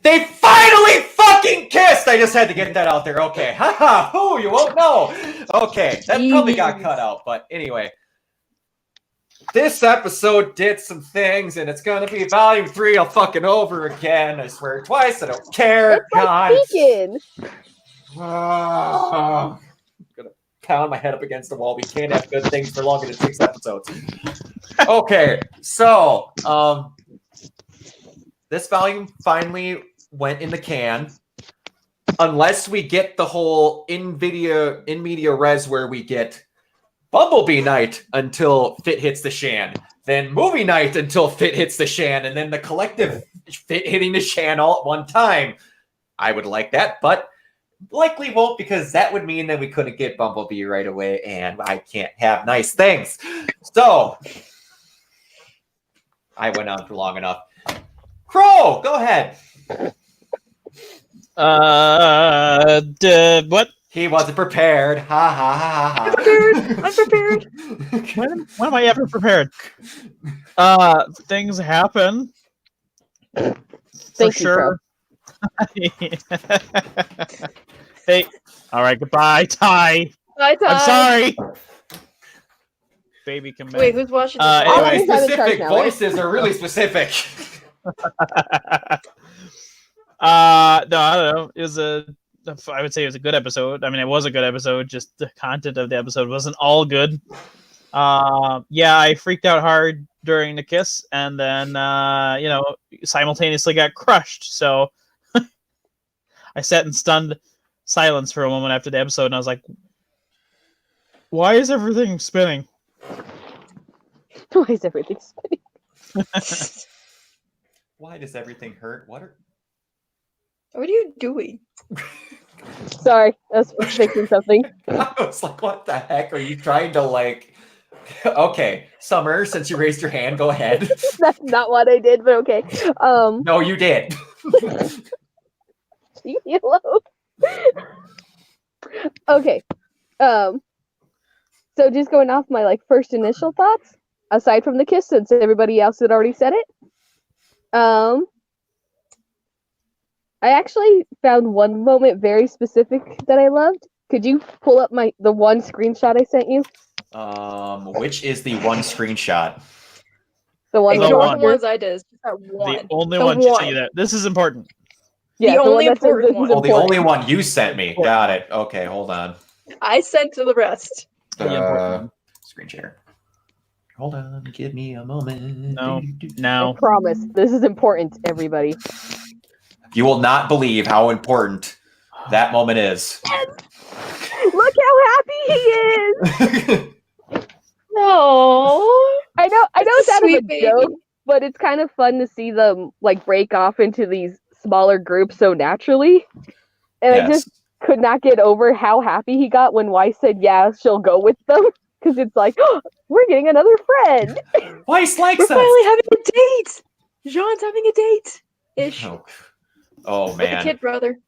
They finally fucking kissed! I just had to get that out there. Okay. Haha. Who? You won't know. Okay. That probably got cut out. But anyway. This episode did some things, and it's going to be volume 3 all fucking over again. I swear twice. I don't care. It's like speaking. I'm going to pound my head up against the wall. We can't have good things for longer than 6 episodes. Okay. So, this volume finally went in the can. Unless we get the whole in media res where we get Bumblebee night until Fit hits the Shan, then movie night until Fit hits the Shan, and then the collective Fit hitting the Shan all at one time. I would like that, but likely won't, because that would mean that we couldn't get Bumblebee right away, and I can't have nice things. So, I went on for long enough. Crow, go ahead. What? He wasn't prepared. Ha ha ha ha. I'm prepared. When am I ever prepared? Things happen. For sure. Hey, all right, goodbye, Ty. Bye, Ty. I'm sorry. Baby, come back. Wait, who's watching this? Anyway. Specific voices are really specific. No, I don't know. I would say it was a good episode. I mean, it was a good episode. Just the content of the episode wasn't all good. Yeah, I freaked out hard during the kiss, and then simultaneously got crushed. So I sat in stunned silence for a moment after the episode, and I was like, "Why is everything spinning? Why is everything spinning? Why does everything hurt? What are you doing? Sorry, I was fixing something. I was like, what the heck? Are you trying to like... Okay, Summer, since you raised your hand, go ahead. That's not what I did, but okay. No, you did. Leave me alone. Okay. So just going off my first initial thoughts, aside from the kiss, since everybody else had already said it. I actually found one moment very specific that I loved. Could you pull up the one screenshot I sent you? Which is the one screenshot? The one. The one. ones I did. One. The only one to see that. This is important. Yeah, the only one important one. Oh, the only one you sent me. Got it. Okay, hold on. I sent to the rest. Screen share. Hold on, give me a moment. I No. promise, this is important, everybody. You will not believe how important that moment is. Look how happy he is! No. I know it's out of a Sweet baby. joke, but it's kind of fun to see them break off into these smaller groups so naturally. And I just could not get over how happy he got when Weiss said, yeah, she'll go with them. Because it's like, oh, we're getting another friend. Weiss likes We're us. finally having a date. Jean's having a date. Ish. Oh With man. a kid brother.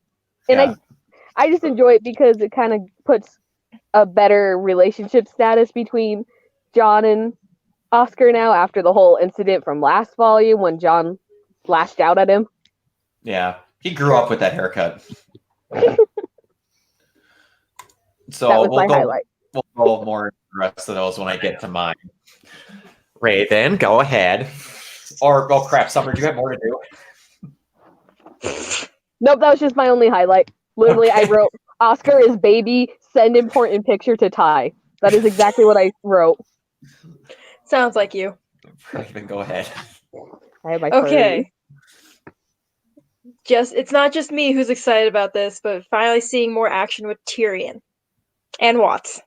And I just enjoy it because it kind of puts a better relationship status between John and Oscar now after the whole incident from last volume when John lashed out at him. Yeah, he grew up with that haircut. So That was my highlight. We'll go more into the rest of those when I get to mine. Raven, go ahead. Or, oh crap, Summer, do you have more to do? Nope, that was just my only highlight. Literally, Okay. I wrote, Oscar is baby, send important picture to Ty. That is exactly what I wrote. Sounds like you. Raven, go ahead. I have my Okay. It's not just me who's excited about this, but finally seeing more action with Tyrion and Watts.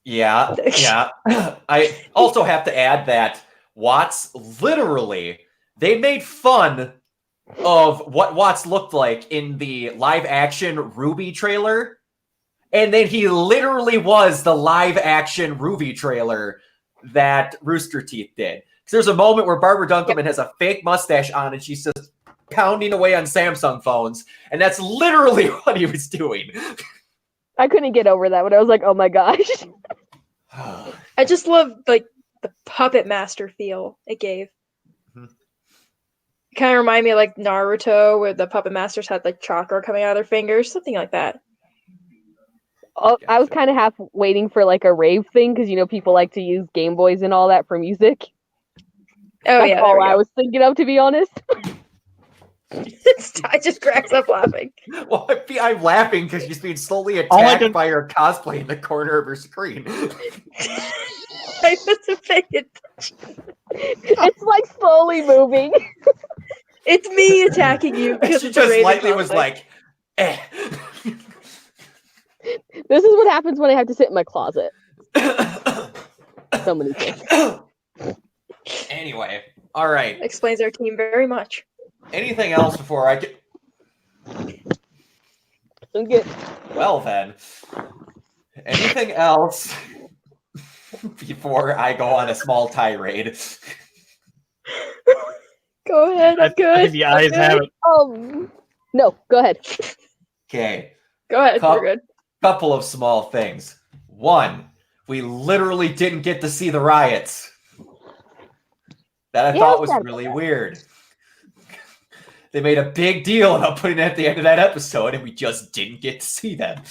Yeah. I also have to add that Watts literally, they made fun of what Watts looked like in the live action Ruby trailer. And then he literally was the live action Ruby trailer that Rooster Teeth did. Because there's a moment where Barbara Dunkelman has a fake mustache on and she's just pounding away on Samsung phones. And that's literally what he was doing. I couldn't get over that, but I was like, oh my gosh. I just love the puppet master feel it gave. Kind of remind me of like Naruto, where the puppet masters had like chakra coming out of their fingers, something like that. I was kind of half waiting for like a rave thing because people like to use Game Boys and all that for music. Oh That's yeah, all there we I go. was thinking of, to be honest. I just cracks up laughing. Well, I'm laughing because she's being slowly All I attacked can- by her cosplay in the corner of her screen. I wasn't paying attention. It's like slowly moving. It's me attacking you And because she of the just Raven lightly was cosplay. like, eh. This is what happens when I have to sit in my closet. So many things. Anyway, all right. Explains our team very much. Anything else before I get? Okay. Well then, anything else before I go on a small tirade? Go ahead, I'm good. The eyes I'm have good. it. No, go ahead. Okay, Go ahead, Cup- we're good. couple of small things. One, we literally didn't get to see the riots. That I Yeah, thought was that's really weird. They made a big deal about putting it at the end of that episode, and we just didn't get to see them.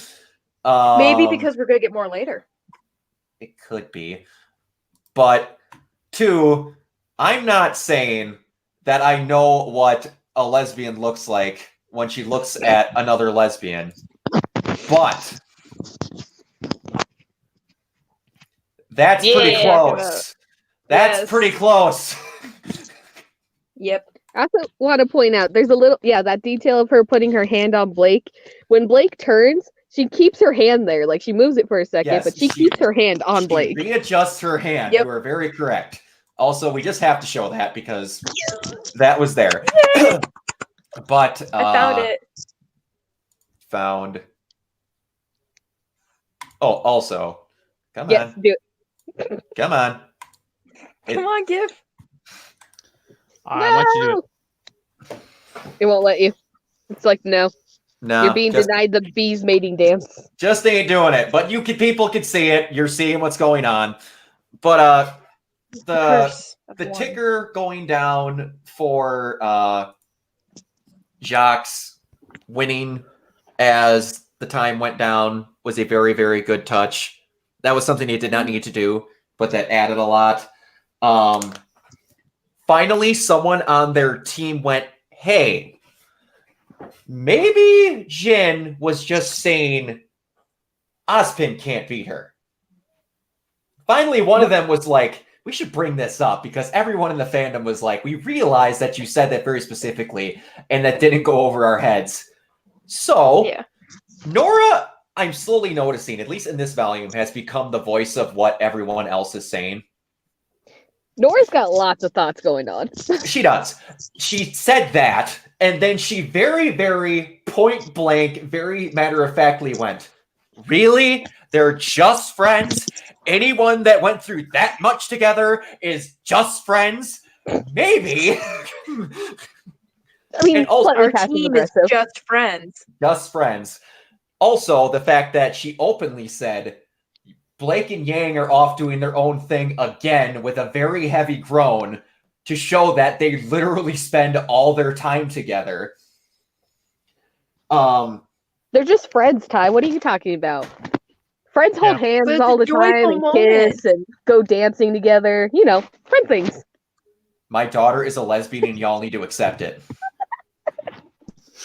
Maybe because we're gonna get more later. It could be. But two, I'm not saying that I know what a lesbian looks like when she looks at another lesbian. But that's pretty Yeah. close. That's Yes. pretty close. Yep. I also want to point out there's a little that detail of her putting her hand on Blake. When Blake turns, she keeps her hand there. Like she moves it for a second, Yes, but she she- keeps her hand on She Blake. readjusts her hand. Yep. You are very correct. Also, we just have to show that because that was there. But I found it. Found. Oh, also, come Yes, on, do it. come on. Come on, give. I want you to do it. It won't let you. It's like no, No, you're being denied the bees mating dance. just ain't doing it. But people can see it. You're seeing what's going on. But the Curse of the one. ticker going down for Jacques winning as the time went down was a very, very good touch. That was something he did not need to do, but that added a lot. Finally, someone on their team went, hey, maybe Jin was just saying Ozpin can't beat her. Finally, one of them was like, we should bring this up because everyone in the fandom was like, we realized that you said that very specifically and that didn't go over our heads. So, Yeah. Nora, I'm slowly noticing, at least in this volume, has become the voice of what everyone else is saying. Nora's got lots of thoughts going on. She does. She said that, and then she very, very point blank, very matter of factly went, really? They're just friends? Anyone that went through that much together is just friends? Maybe. I mean, And also, slightly Our passive team is aggressive. just friends. just friends. Also, the fact that she openly said Blake and Yang are off doing their own thing again with a very heavy groan to show that they literally spend all their time together. They're just friends, Ty. What are you talking about? Friends hold hands But it's all a the time joyful and moment. kiss and go dancing together. Friend things. My daughter is a lesbian and y'all need to accept it.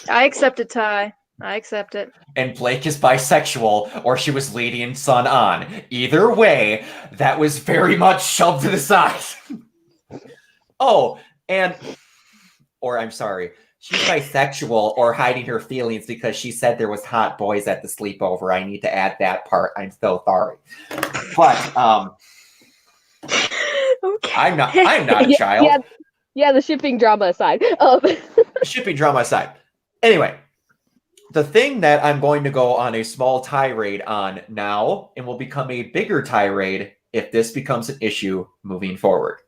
I accept it, Ty. I accept it. And Blake is bisexual, or she was leading Sun on. Either way, that was very much shoved to the side. Oh, or I'm sorry, she's bisexual or hiding her feelings because she said there was hot boys at the sleepover. I need to add that part. I'm so sorry. But Okay. I'm not a child. Yeah, the shipping drama aside. Shipping drama aside. Anyway, the thing that I'm going to go on a small tirade on now and will become a bigger tirade if this becomes an issue moving forward.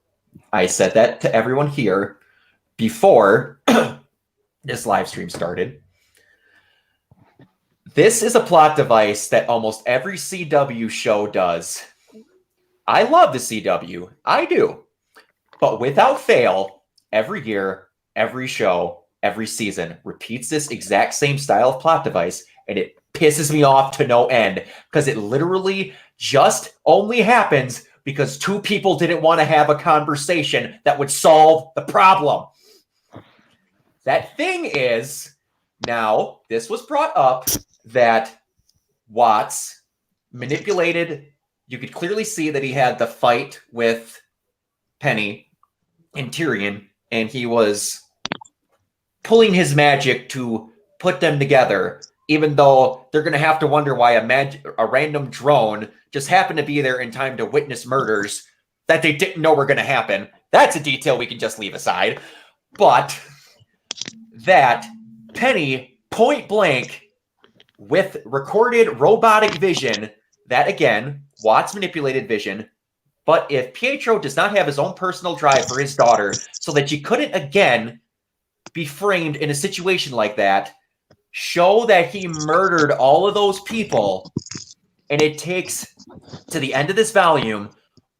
I said that to everyone here before this live stream started. This is a plot device that almost every CW show does. I love the CW. I do. But without fail, every year, every show, every season repeats this exact same style of plot device, and it pisses me off to no end because it literally just only happens because two people didn't want to have a conversation that would solve the problem. That thing is, now this was brought up that Watts manipulated. You could clearly see that he had the fight with Penny and Tyrion, and he was pulling his magic to put them together, even though they're going to have to wonder why a random drone just happened to be there in time to witness murders that they didn't know were going to happen. That's a detail we can just leave aside. But that Penny, point blank, with recorded robotic vision, that again, Watts manipulated vision, but if Pietro does not have his own personal drive for his daughter so that she couldn't again be framed in a situation like that, show that he murdered all of those people, and it takes to the end of this volume,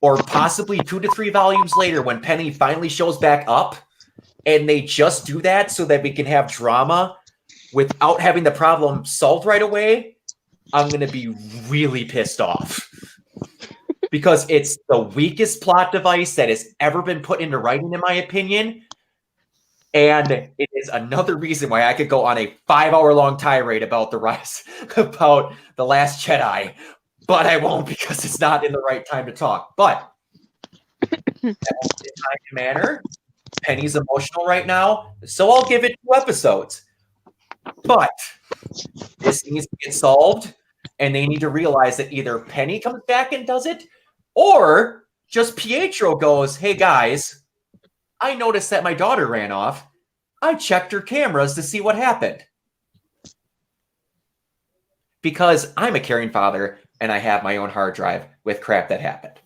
or possibly 2 to 3 volumes later when Penny finally shows back up, and they just do that so that we can have drama without having the problem solved right away, I'm going to be really pissed off. Because it's the weakest plot device that has ever been put into writing, in my opinion. And it is another reason why I could go on a 5-hour-long tirade about the Last Jedi. But I won't because it's not in the right time to talk. But in time and manner, Penny's emotional right now, so I'll give it 2 episodes. But this needs to get solved, and they need to realize that either Penny comes back and does it, or just Pietro goes, hey guys, I noticed that my daughter ran off. I checked her cameras to see what happened. Because I'm a caring father, and I have my own hard drive with crap that happened.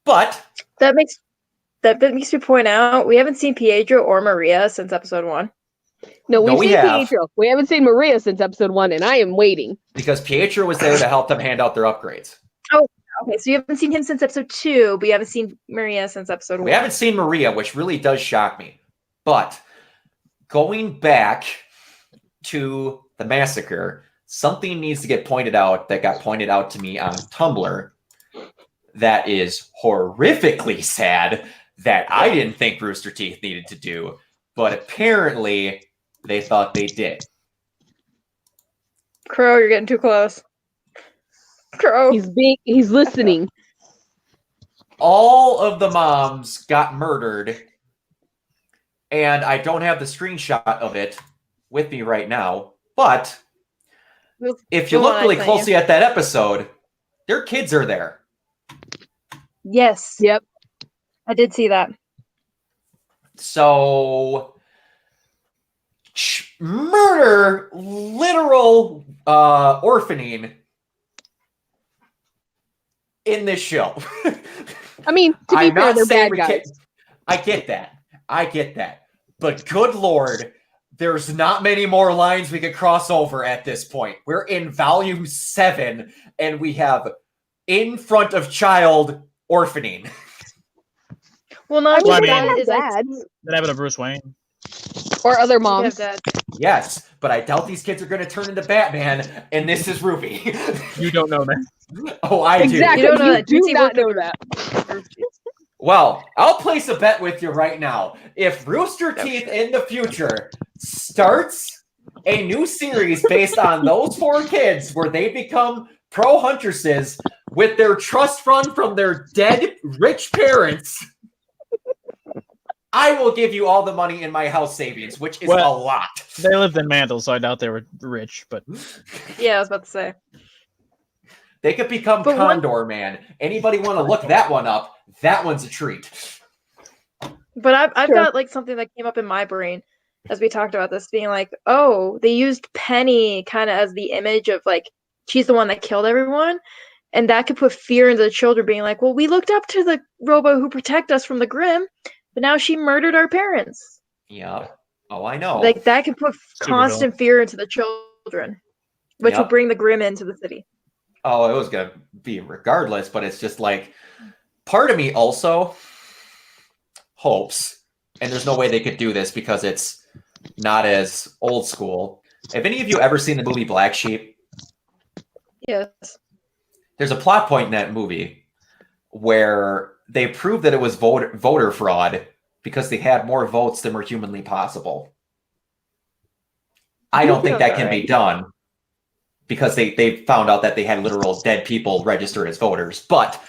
But That makes me point out we haven't seen Pietro or Maria since episode 1. No, we've we seen have. Pietro. We haven't seen Maria since episode 1, and I am waiting. because Pietro was there to help them hand out their upgrades. Okay, so you haven't seen him since episode 2, but you haven't seen Maria since episode 1. We haven't seen Maria, which really does shock me. But going back to the massacre, something needs to get pointed out that got pointed out to me on Tumblr that is horrifically sad that I didn't think Rooster Teeth needed to do, but apparently they thought they did. Crow, you're getting too close. Crow. He's listening. All of the moms got murdered, and I don't have the screenshot of it with me right now, but if you look really closely at that episode, their kids are there. Yes. Yep. I did see that. So, murder, literal orphaning in this show. I mean, to be fair, they're bad guys. I get that. But good Lord, there's not many more lines we could cross over at this point. We're in volume 7, and we have in front of child orphaning. Well, not Well, I just mean, that. Is dads That happened to Bruce Wayne. or other I moms. have that. Yes, but I doubt these kids are going to turn into Batman, and this is Ruby. You don't know that. Oh, I Exactly. You don't know that. do Juicy not Rooster- know that. Well, I'll place a bet with you right now. If Rooster Teeth in the future starts a new series based on those 4 kids where they become pro huntresses with their trust fund from their dead rich parents, I will give you all the money in my house savings, which is a lot. They lived in Mantle, so I doubt they were rich, but Yeah, I was about to say. They could become But Condor Man. Anybody want to look that one up? That one's a treat. But I've Sure. got like something that came up in my brain as we talked about this, being like, oh, they used Penny kind of as the image of like she's the one that killed everyone, and that could put fear into the children, being like, well, we looked up to the robo who protect us from the Grim, but now she murdered our parents. Yeah. Oh, I know. Like that could put Super constant fear into the children, which Yep. would bring the Grim into the city. Oh, it was going to be regardless, but it's just like part of me also hopes and there's no way they could do this because it's not as old school. Have any of you ever seen the movie Black Sheep? Yes. There's a plot point in that movie where they prove that it was voter fraud because they had more votes than were humanly possible. I don't think that can be done because they found out that they had literal dead people registered as voters. But,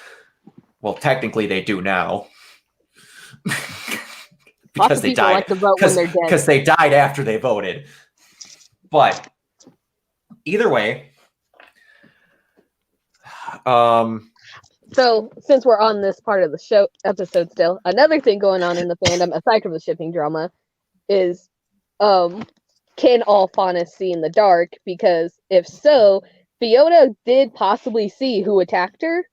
well, technically they do now. Because they died. Like to vote when they're dead. Because they died after they voted. But either way, so since we're on this part of the show episode still, another thing going on in the fandom aside from the shipping drama is can all Faunus see in the dark? Because if so, Fiona did possibly see who attacked her.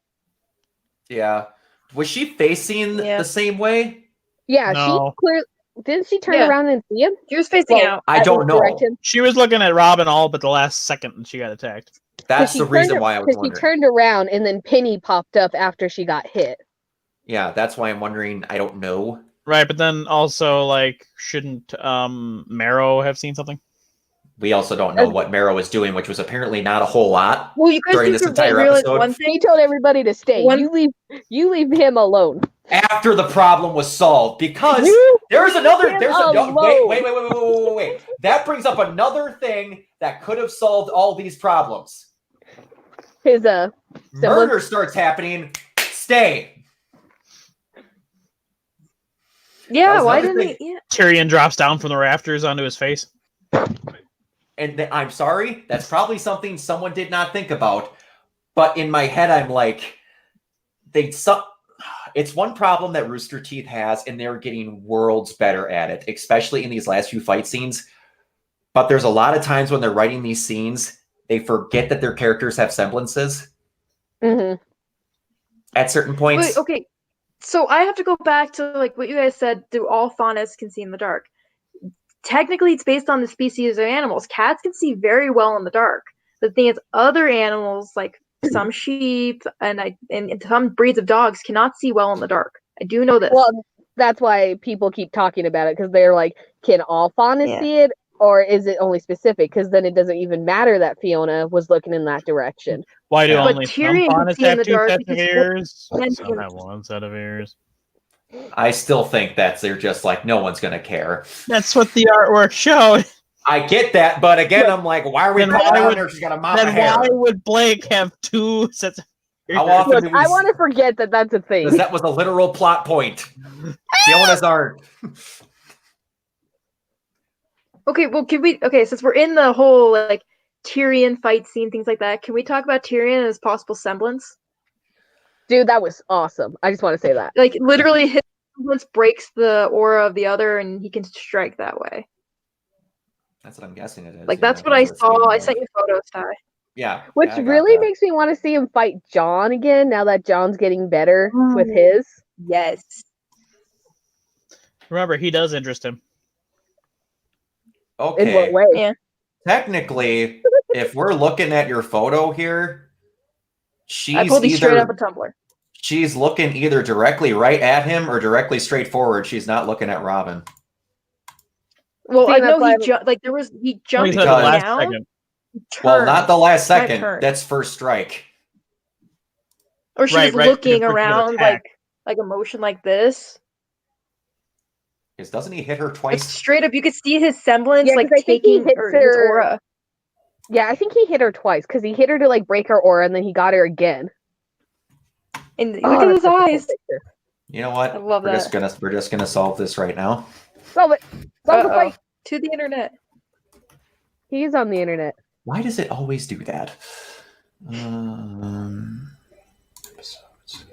Yeah. Was she facing the same way? Yeah, No. she clearly didn't she turn around and see him? She was facing out. I don't know. She was looking at Robin all but the last second and she got attacked. That's the reason why I was wondering. She turned around and then Penny popped up after she got hit. Yeah, that's why I'm wondering. I don't know. Right, but then also, like, shouldn't Marrow have seen something? We also don't know what Marrow is doing, which was apparently not a whole lot Well, you guys during need this to entire realize episode. one thing. He told everybody to stay. You leave him alone. After the problem was solved, because there's another. Wait. That brings up another thing that could have solved all these problems. His murder starts happening. Stay. Yeah, why didn't he? Yeah. Tyrion drops down from the rafters onto his face. And I'm sorry, that's probably something someone did not think about. But in my head, I'm like, it's one problem that Rooster Teeth has, and they're getting worlds better at it, especially in these last few fight scenes. But there's a lot of times when they're writing these scenes, they forget that their characters have semblances. Mm-hmm. At certain points. Wait, okay, so I have to go back to like what you guys said. Do all Faunus can see in the dark? Technically, it's based on the species of animals. Cats can see very well in the dark. The thing is, other animals like some sheep and some breeds of dogs cannot see well in the dark. I do know this. Well, that's why people keep talking about it, because they're like, can all Faunus see it, or is it only specific? Because then it doesn't even matter that Fiona was looking in that direction. Why do But only some Tyrion can Faunus see in have the two dark sets of because ears? and Some have one set of ears. I still think that they're just like, no one's going to care. That's what the artwork showed. I get that, but again, I'm like, why are we calling out there? She's got a mop of Then hair. why would Blake have two sets of ears? How often Look, do we I want to forget that that's a thing. Because that was a literal plot point. Fiona's aren't. Okay, well, since we're in the whole like Tyrion fight scene, things like that, can we talk about Tyrion and his possible semblance? Dude, that was awesome. I just want to say that. Like, literally, his semblance breaks the aura of the other, and he can strike that way. That's what I'm guessing it is. Like, that's what I saw. I sent you photos, Ty. Yeah. Which yeah, I got really that. makes me want to see him fight John again, now that John's getting better with his. Yes. Remember, he does interest him. Okay. In what way? Yeah. Technically, if we're looking at your photo here, I pulled these straight up a Tumblr. She's looking either directly right at him or directly straight forward. She's not looking at Robin. Well, See, I know that's he jumped He said the last down. second. Well, not the last Not second. turn. That's first strike. Or she Right, was right, looking because we're gonna around attack. like a motion like this. Because doesn't he hit her Like, twice? straight up, you could see his semblance, Yeah, 'cause like I think he taking hits his her- aura. Yeah, I think he hit her twice, because he hit her to like break her aura, and then he got her again. And Oh, look at that's his such a cool eyes. picture. You know what? I love we're that. We're just gonna solve this right now. Solve it. Solve the Uh-oh. fight. To the internet. He's on the internet. Why does it always do that? Episodes.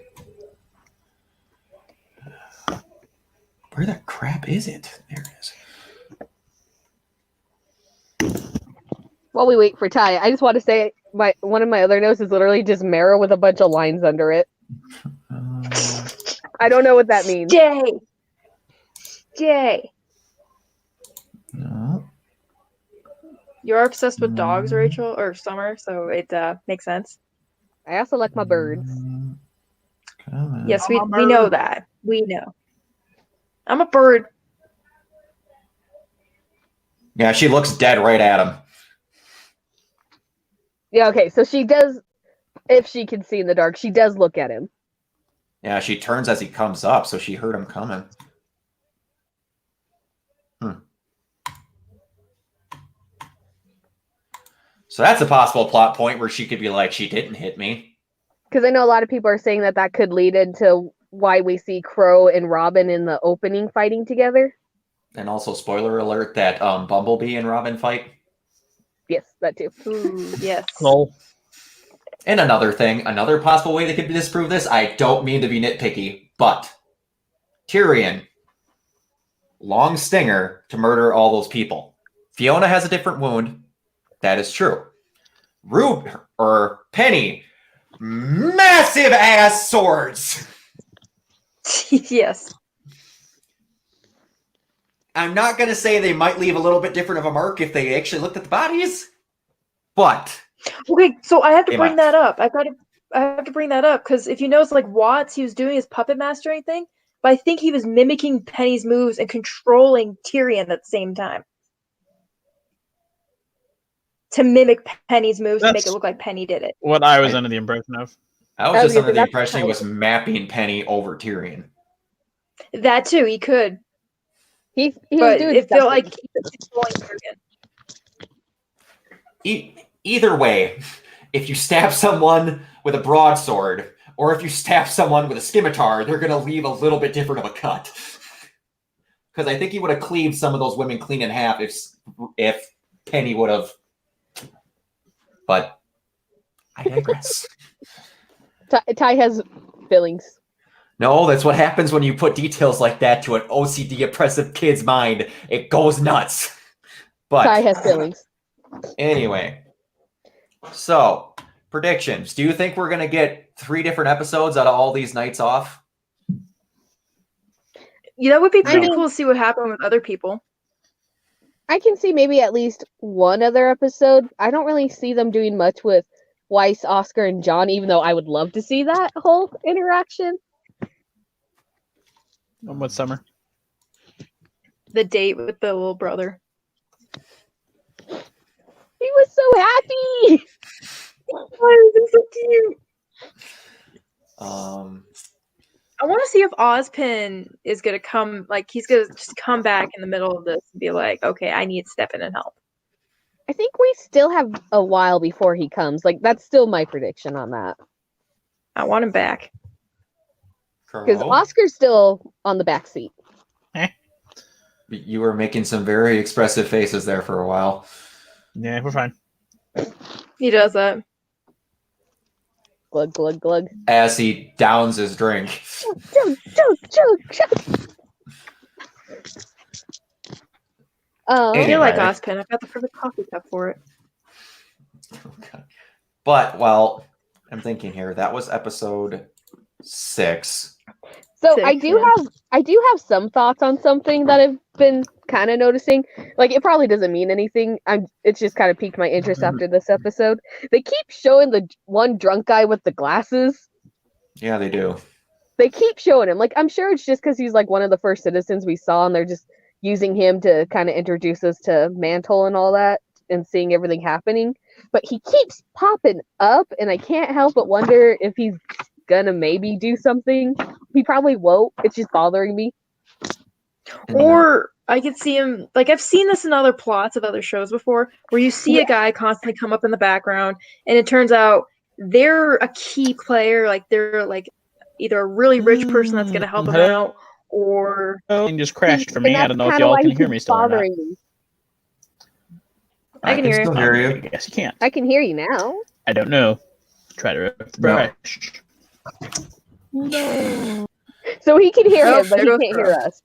Where the crap is it? There it is. While we wait for Ty, I just want to say one of my other notes is literally just Marrow with a bunch of lines under it. I don't know what that means. Stay. No. You're obsessed with dogs, Rachel, or Summer, so it makes sense. I also like my birds. Yes, I'm a we know bird. that. We know. I'm a bird. Yeah, she looks dead right at him. Yeah, okay, so she does, if she can see in the dark, she does look at him. Yeah, she turns as he comes up, so she heard him coming. So that's a possible plot point where she could be like, she didn't hit me. Because I know a lot of people are saying that could lead into why we see Crow and Robin in the opening fighting together. And also, spoiler alert, that Bumblebee and Robin fight. Yes, that too. Ooh, yes. Lol. And another thing, another possible way they could disprove this, I don't mean to be nitpicky, but Tyrion, long stinger to murder all those people. Fiona has a different wound. That is true. Penny, massive ass swords. Yes. I'm not going to say they might leave a little bit different of a mark if they actually looked at the bodies, but Okay, so I have to They bring might. that up. I have to bring that up because if you notice, like Watts, he was doing his puppet mastering thing, but I think he was mimicking Penny's moves and controlling Tyrion at the same time to mimic Penny's moves to make it That's- look like Penny did it. What I was under the impression of. I was just gonna under say, the that's impression he kind was mapping Penny over Tyrion. That too, he could, He was but doing it felt something. like he was controlling Tyrion. Either way, if you stab someone with a broadsword, or if you stab someone with a scimitar, they're going to leave a little bit different of a cut. Because I think he would have cleaved some of those women clean in half if Penny would have. But I digress. Ty has feelings. No, that's what happens when you put details like that to an OCD oppressive kid's mind. It goes nuts. But Ty has feelings. anyway, so predictions. Do you think we're going to get 3 different episodes out of all these nights off? Yeah, that would be pretty mean- cool to see what happened with other people. I can see maybe at least one other episode. I don't really see them doing much with Weiss, Oscar, and John, even though I would love to see that whole interaction. What summer? The date with the little brother. He was so happy! Oh, this is so cute. I want to see if Ozpin is gonna come, like he's gonna just come back in the middle of this and be like, okay, I need to step in and help. I think we still have a while before he comes. Like, that's still my prediction on that. I want him back. Because Crow, Oscar's still on the back seat. you were making some very expressive faces there for a while. Yeah, we're fine. He does that. Glug, glug, glug. As he downs his drink. Chug, chug, chug, chug. I Anyway. feel like Ozpin. I've got the perfect coffee cup for it. Okay. But, well, I'm thinking here, that was episode 6. So Sick, I do have some thoughts on something that I've been kind of noticing. Like, it probably doesn't mean anything. It's just kind of piqued my interest after this episode. They keep showing the one drunk guy with the glasses. Yeah, they do. They keep showing him. Like, I'm sure it's just because he's like one of the first citizens we saw, and they're just using him to kind of introduce us to Mantle and all that, and seeing everything happening. But he keeps popping up, and I can't help but wonder if he's gonna maybe do something. He probably won't. It's just bothering me. Or I could see him, like I've seen this in other plots of other shows before, where you see a guy constantly come up in the background, and it turns out they're a key player, like they're like either a really rich person that's going to help him out, or And just crashed for And me. I that's don't know if kinda y'all why can he hear me keeps still or not. bothering me. I can hear you. still hear you. Yes, you can't. I can hear you now. I don't know. Try to refresh. So he can hear Oh, him, but there he goes can't Crow. hear us.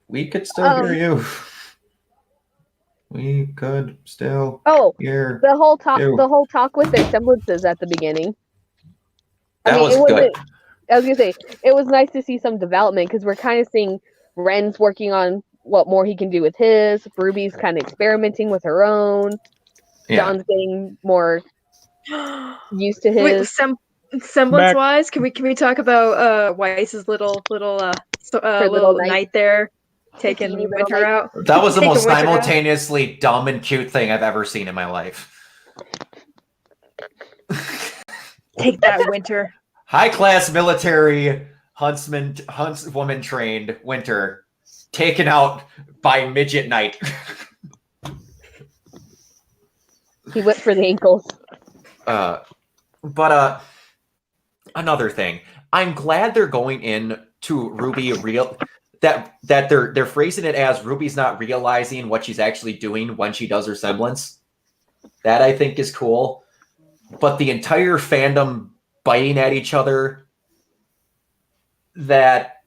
We could still hear you. We could still Oh, hear. the whole talk Ew. with their semblances at the beginning. That I mean, was it wasn't. good. I was gonna say it was nice to see some development because we're kind of seeing Ren's working on what more he can do with his. Ruby's kind of experimenting with her own. Yeah. John's getting more used to his. wait, semblance wise, can we talk about Weiss's little little little night. night there? taking Teeny little, Winter like- out. That was the Taking most Winter out. simultaneously dumb and cute thing I've ever seen in my life. Take that, Winter. High class military huntswoman trained Winter taken out by midget knight. He went for the ankles. But another thing, I'm glad they're going in to Ruby that they're phrasing it as Ruby's not realizing what she's actually doing when she does her semblance. That I think is cool. But the entire fandom biting at each other, that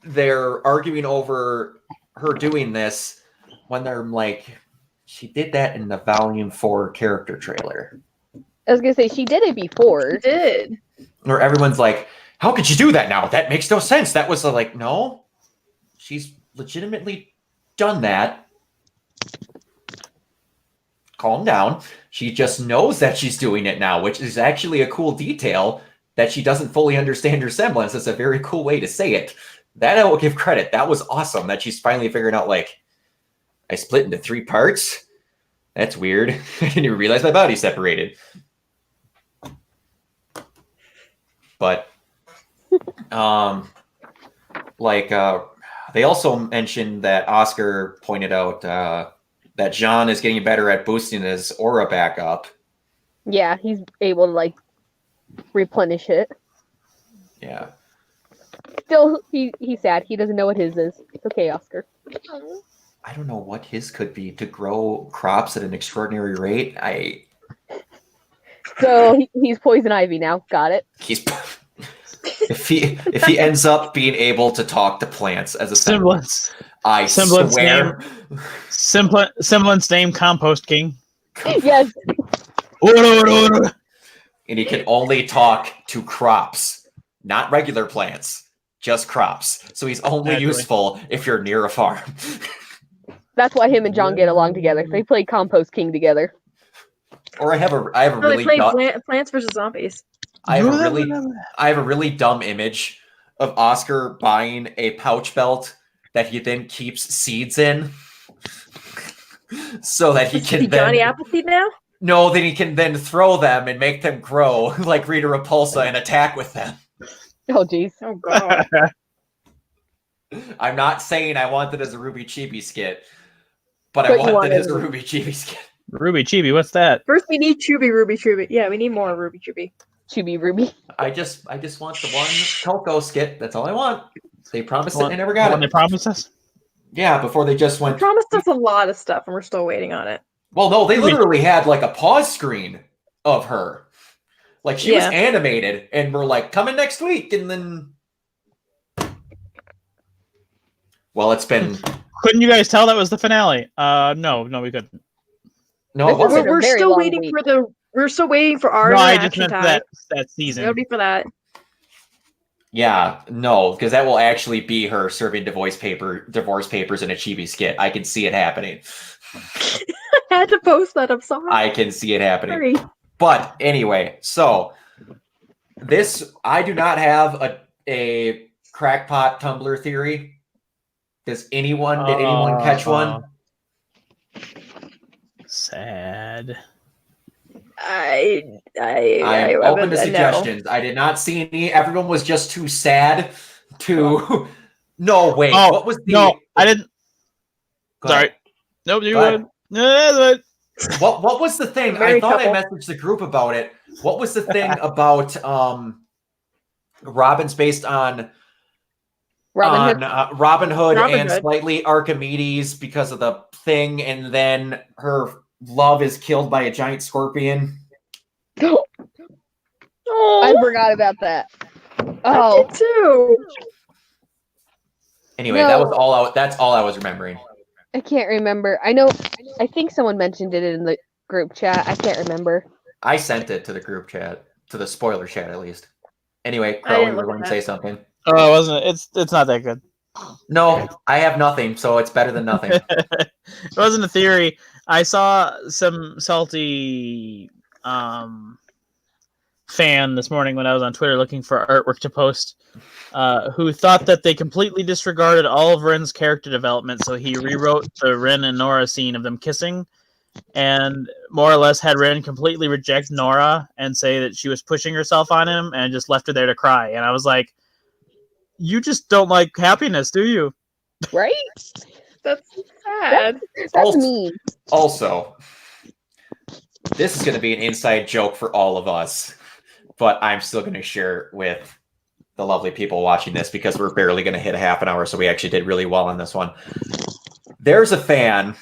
they're arguing over her doing this when they're like, she did that in the Volume 4 character trailer. I was gonna say she did it before. Did. Or everyone's like, how could you do that now? That makes no sense. That was like, no, she's legitimately done that. Calm down. She just knows that she's doing it now, which is actually a cool detail that she doesn't fully understand her semblance. It's a very cool way to say it. That I will give credit. That was awesome that she's finally figuring out, like, I split into 3 parts. That's weird. I didn't even realize my body separated. But, they also mentioned that Oscar pointed out that Jean is getting better at boosting his aura back up. Yeah, he's able to like replenish it. Yeah. Still, he's sad. He doesn't know what his is. It's okay, Oscar. I don't know what his could be to grow crops at an extraordinary rate. So he's poison ivy now. Got it. He's if he ends up being able to talk to plants as a Semblance. I Semblance swear. Semblance name Compost King. Yes. Order. And he can only talk to crops, not regular plants, just crops. So he's only Naturally. useful if you're near a farm. That's why him and John get along together. They play Compost King together. Or I have a No, they really play dumb, Plants vs Zombies. I have a really dumb image of Oscar buying a pouch belt that he then keeps seeds in, so that he Is can he then Johnny Appleseed now? no, then he can then throw them and make them grow like Rita Repulsa and attack with them. Oh, jeez. Oh god. I'm not saying I want it as a Ruby Chibi skit, but I But you want want it it as a as a- Ruby Chibi skit. Ruby Chibi, what's that? First we need Chubby Ruby Chubby. Yeah, we need more Ruby Chubby. Chibi Ruby. I just want the one Coco skit. That's all I want. They promised it One- and I never The got one it. they promised us? Yeah, before they just They went. promised us a lot of stuff and we're still waiting on it. Well, no, they literally had like a pause screen of her. Like she was Yeah. animated and we're like, coming next week. And then. Well, it's been. Couldn't you guys tell that was the finale? No, we couldn't. No, it This was wasn't. a We're very still long waiting week. for the. We're still waiting for our No, I just action meant time. that season. It'll be for that. Yeah, no, because that will actually be her serving divorce papers in a chibi skit. I can see it happening. I had to post that. I'm sorry. I can see it happening. Sorry. But anyway, so this I do not have a crackpot Tumblr theory. Did anyone catch one? Sad. I I'm open to no. suggestions. I did not see any. Everyone was just too sad to. No, wait. Oh, what was the? No, I didn't. Go ahead. Sorry. Nope, you Go ahead. would. No, What was the thing? I Married thought couple. I messaged the group about it. What was the thing about Robin's based on Robin Hood. Robin Hood Robin and Hood. slightly Archimedes because of the thing, and then her love is killed by a giant scorpion. I Oh, forgot about that. I Oh, did too. Anyway, that was No. all. That's all I was remembering. I can't remember. I think someone mentioned it in the group chat. I can't remember. I sent it to the group chat, to the spoiler chat at least. Anyway, I Crow, didn't you were look going at to say something. Oh, it wasn't. It's not that good. No, I have nothing, so it's better than nothing. It wasn't a theory. I saw some salty fan this morning when I was on Twitter looking for artwork to post, who thought that they completely disregarded all of Ren's character development, so he rewrote the Ren and Nora scene of them kissing, and more or less had Ren completely reject Nora and say that she was pushing herself on him, and just left her there to cry. And I was like, you just don't like happiness, do you? Right? That's sad. That's mean. Also, this is going to be an inside joke for all of us, but I'm still going to share with the lovely people watching this because we're barely going to hit a half an hour, so we actually did really well on this one. There's a fan.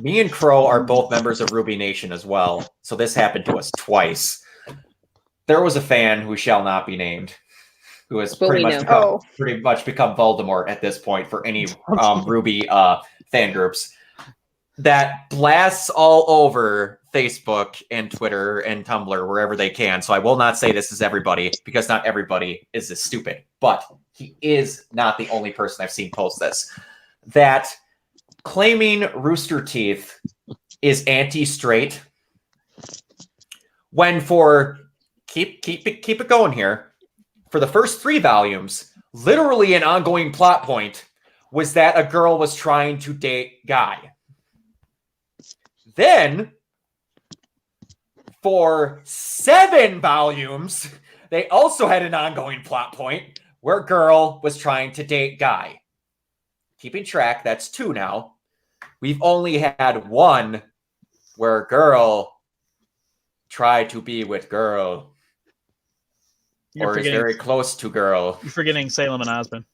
Me and Crow are both members of Ruby Nation as well, so this happened to us twice. There was a fan who shall not be named, who has pretty much become Voldemort at this point for any Ruby fan groups, that blasts all over Facebook and Twitter and Tumblr wherever they can. So I will not say this is everybody, because not everybody is this stupid, but he is not the only person I've seen post this, that claiming Rooster Teeth is anti-straight, when for keep it going here, for the first 3 volumes, literally an ongoing plot point was that a girl was trying to date Guy. Then, for 7 volumes, they also had an ongoing plot point where a girl was trying to date Guy. Keeping track, that's 2 now. We've only had 1 where girl tried to be with girl. Or is very close to girl. You're forgetting Salem and Osmond.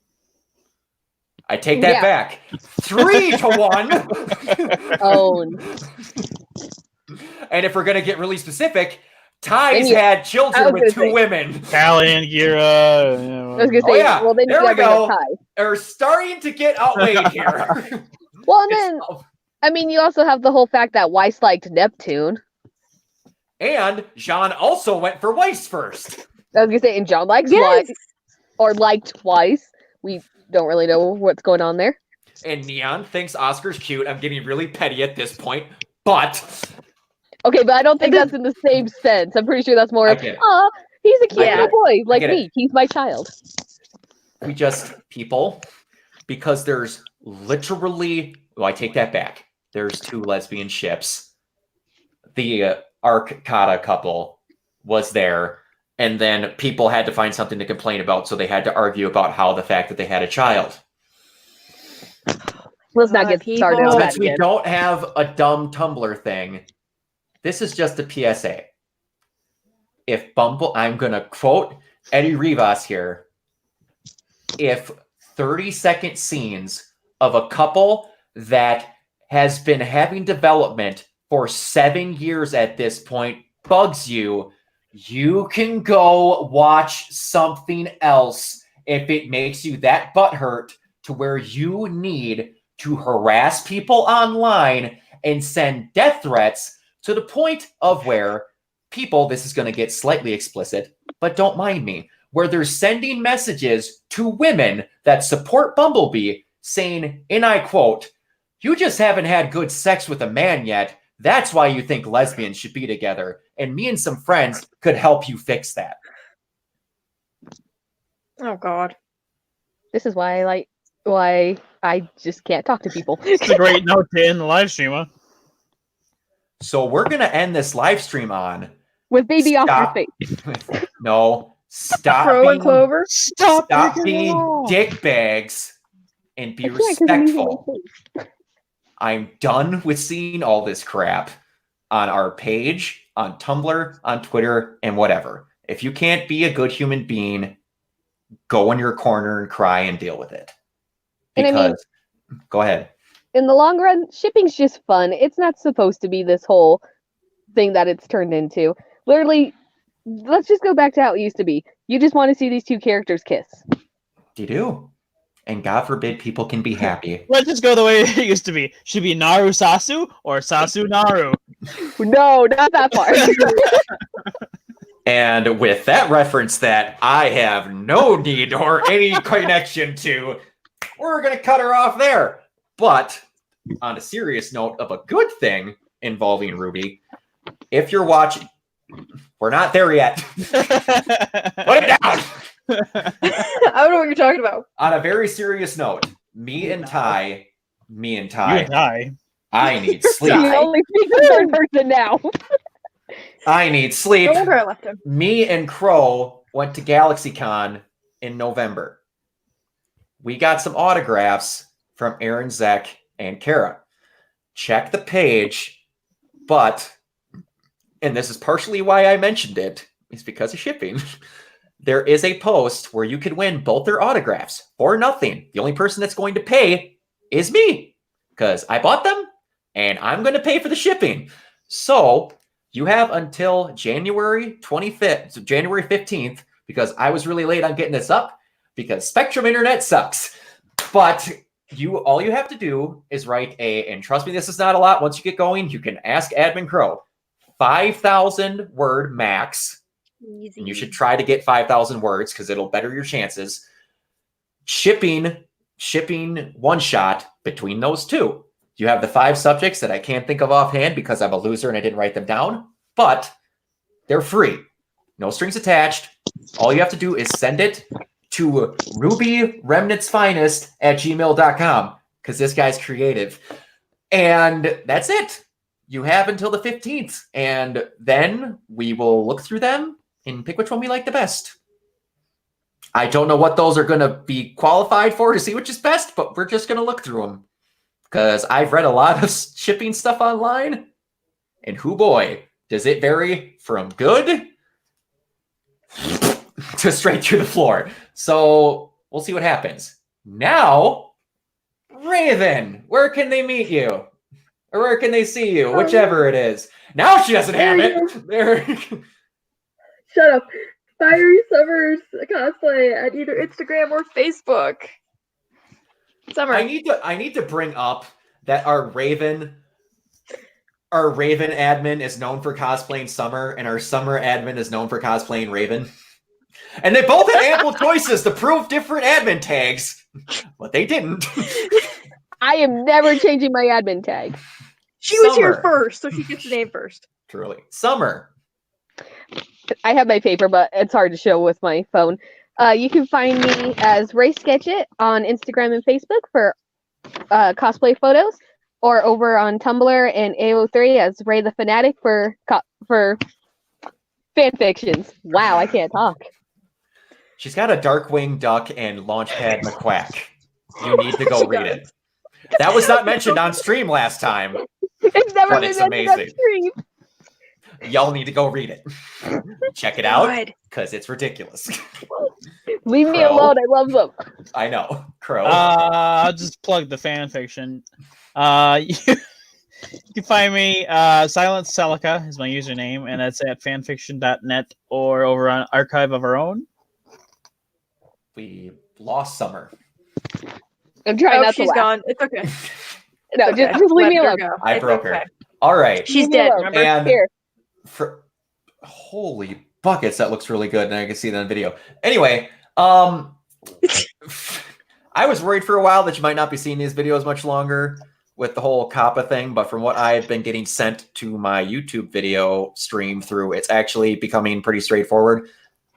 I take that back. 3 to 1. Own. And if we're going to get really specific, Ty's had children with 2 women. Callie and Gira. I was going to say, well, then there you we go. Ty. They're starting to get outweighed here. Well, and then, I mean, you also have the whole fact that Weiss liked Neptune. And Jean also went for Weiss first. I was going to say, and John likes Weiss, or liked Weiss. We don't really know what's going on there. And Neon thinks Oscar's cute. I'm getting really petty at this point, but... Okay, but I don't think that's in the same sense. I'm pretty sure that's more of, oh, he's a cute little boy, like me. He's my child. We just, people, because there's literally... Well, I take that back. There's 2 lesbian ships. The Arcata couple was there. And then people had to find something to complain about, so they had to argue about how the fact that they had a child. Let's not get started on that. Since we don't have a dumb Tumblr thing, this is just a PSA. If Bumble, I'm going to quote Eddie Rivas here. If 30-second scenes of a couple that has been having development for 7 years at this point bugs you, you can go watch something else if it makes you that butthurt to where you need to harass people online and send death threats to the point of where people, this is going to get slightly explicit, but don't mind me, where they're sending messages to women that support Bumblebee saying, and I quote, "You just haven't had good sex with a man yet. That's why you think lesbians should be together. And me and some friends could help you fix that." Oh, God. This is why I just can't talk to people. It's a great note to end the live stream, huh? So we're going to end this live stream on... With baby off your face. No. Stop Crow and Clover? Stop being dickbags and be respectful. I'm done with seeing all this crap on our page, on Tumblr, on Twitter, and whatever. If you can't be a good human being, go in your corner and cry and deal with it. Because, and I mean, go ahead. In the long run, shipping's just fun. It's not supposed to be this whole thing that it's turned into. Literally, let's just go back to how it used to be. You just want to see these 2 characters kiss. You do. And God forbid people can be happy. Let's just go the way it used to be. Should be Naru Sasu or Sasu Naru. No, not that far. And with that reference that I have no need or any connection to, we're going to cut her off there. But on a serious note of a good thing involving Ruby, if you're watching, We're not there yet. Put it down. I don't know what you're talking about. On a very serious note, me and Ty, You and I. I need You sleep. only speak in third person now. I need sleep. No wonder I left him. Me and Crow went to GalaxyCon in November. We got some autographs from Aaron, Zach, and Kara. Check the page, but, and this is partially why I mentioned it, is because of shipping. There is a post where you can win both their autographs for nothing. The only person that's going to pay is me, because I bought them, and I'm going to pay for the shipping. So you have until January 25th, January 15th, because I was really late on getting this up, because Spectrum Internet sucks. But all you have to do is write and trust me, this is not a lot. Once you get going, you can ask Admin Crow. 5,000 word max. Easy. And you should try to get 5,000 words because it'll better your chances. Shipping one shot between those two. You have the 5 subjects that I can't think of offhand because I'm a loser and I didn't write them down, but they're free. No strings attached. All you have to do is send it to rubyremnantsfinest@gmail.com because this guy's creative. And that's it. You have until the 15th, and then we will look through them and pick which one we like the best. I don't know what those are going to be qualified for to see which is best, but we're just going to look through them. Because I've read a lot of shipping stuff online, and hoo boy, does it vary from good to straight through the floor. So we'll see what happens. Now, Raven, where can they meet you? Or where can they see you? Whichever it is. Now she doesn't have it. There. Shut up. Fiery Summers cosplay at either Instagram or Facebook. Summer. I need to bring up that our Raven admin is known for cosplaying Summer, and our Summer admin is known for cosplaying Raven. And they both had ample choices to prove different admin tags, but they didn't. I am never changing my admin tag. She was here Summer. first, so she gets the name first. Truly. Summer. I have my paper, but it's hard to show with my phone. You can find me as Ray Sketchit on Instagram and Facebook for cosplay photos, or over on Tumblr and AO3 as Ray the Fanatic for fan fictions. Wow, I can't talk. She's got a Darkwing Duck and Launchpad McQuack. You need to go She read does. it. That was not mentioned on stream last time. It's never But been it's mentioned on amazing. stream. Y'all need to go read it. Check it out, God. because it's ridiculous. Leave me Crow. alone. I love them. I know. Crow. I'll just plug the fan fiction. You can find me. Silent Celica is my username, and that's at fanfiction.net or over on Archive of Our Own. We lost Summer. I'm trying Oh, not to she's laugh. gone. It's okay. No, It's okay. just leave Let me her alone. go. I It's broke okay. her. All right. She's Leave me dead, alone. remember? And Here. holy buckets, that looks really good, and I can see that on video. Anyway, I was worried for a while that you might not be seeing these videos much longer with the whole COPPA thing, but from what I've been getting sent to my YouTube video stream through, it's actually becoming pretty straightforward.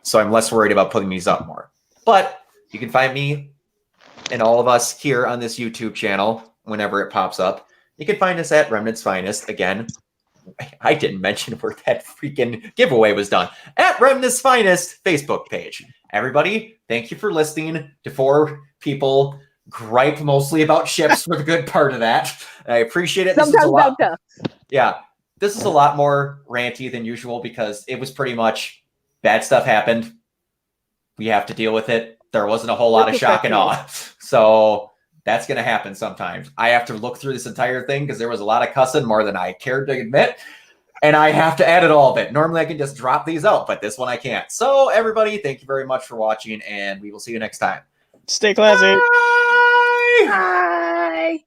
So I'm less worried about putting these up more. But you can find me and all of us here on this YouTube channel whenever it pops up. You can find us at Remnant's Finest. Again, I didn't mention where that freaking giveaway was done. At Remnant's Finest Facebook page. Everybody, thank you for listening to 4 people gripe mostly about ships for the good part of that. I appreciate it. This is a Sometimes lot. about to. Yeah, this is a lot more ranty than usual because it was pretty much bad stuff happened. We have to deal with it. There wasn't a whole lot of shock and awe. So that's going to happen sometimes. I have to look through this entire thing because there was a lot of cussing, more than I cared to admit. And I have to edit all of it. Normally I can just drop these out, but this one I can't. So everybody, thank you very much for watching, and we will see you next time. Stay classy. Bye! Bye.